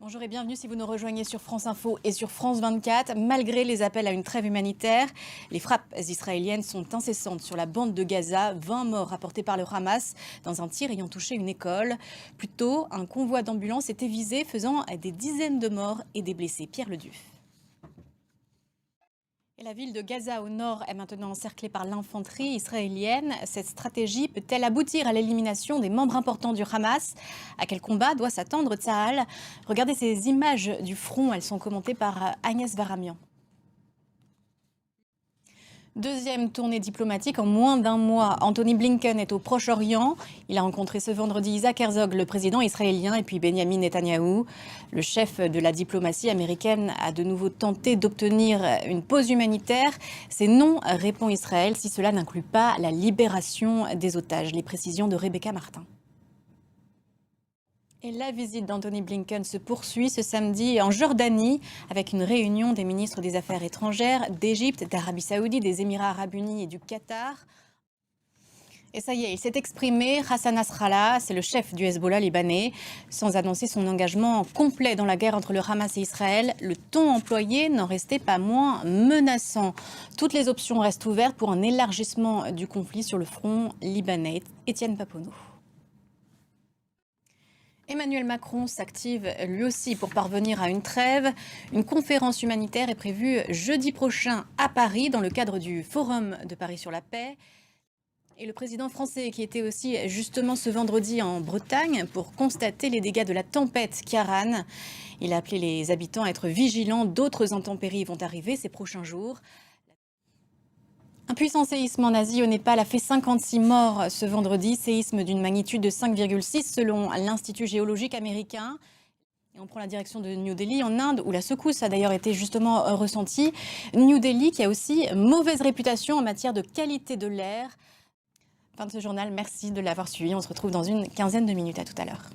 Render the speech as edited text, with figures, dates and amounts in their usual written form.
Bonjour et bienvenue si vous nous rejoignez sur France Info et sur France 24. Malgré les appels à une trêve humanitaire, les frappes israéliennes sont incessantes sur la bande de Gaza. 20 morts rapportés par le Hamas dans un tir ayant touché une école. Plus tôt, un convoi d'ambulances était visé, faisant des dizaines de morts et des blessés. Pierre Leduf. Et la ville de Gaza au nord est maintenant encerclée par l'infanterie israélienne. Cette stratégie peut-elle aboutir à l'élimination des membres importants du Hamas? À quel combat doit s'attendre Tsahal? Regardez ces images du front, elles sont commentées par Agnès Varamian. Deuxième tournée diplomatique en moins d'un mois. Anthony Blinken est au Proche-Orient. Il a rencontré ce vendredi Isaac Herzog, le président israélien, et puis Benjamin Netanyahou. Le chef de la diplomatie américaine a de nouveau tenté d'obtenir une pause humanitaire. C'est non, répond Israël, si cela n'inclut pas la libération des otages. Les précisions de Rebecca Martin. Et la visite d'Anthony Blinken se poursuit ce samedi en Jordanie avec une réunion des ministres des Affaires étrangères d'Égypte, d'Arabie Saoudite, des Émirats Arabes Unis et du Qatar. Et ça y est, il s'est exprimé. Hassan Nasrallah, c'est le chef du Hezbollah libanais, sans annoncer son engagement complet dans la guerre entre le Hamas et Israël. Le ton employé n'en restait pas moins menaçant. Toutes les options restent ouvertes pour un élargissement du conflit sur le front libanais. Étienne Paponeau. Emmanuel Macron s'active lui aussi pour parvenir à une trêve. Une conférence humanitaire est prévue jeudi prochain à Paris dans le cadre du Forum de Paris sur la paix. Et le président français qui était aussi justement ce vendredi en Bretagne pour constater les dégâts de la tempête Ciarán. Il a appelé les habitants à être vigilants. D'autres intempéries vont arriver ces prochains jours. Un puissant séisme en Asie au Népal a fait 56 morts ce vendredi, séisme d'une magnitude de 5,6 selon l'Institut géologique américain. Et on prend la direction de New Delhi en Inde où la secousse a d'ailleurs été justement ressentie. New Delhi qui a aussi mauvaise réputation en matière de qualité de l'air. Fin de ce journal, merci de l'avoir suivi. On se retrouve dans une quinzaine de minutes. À tout à l'heure.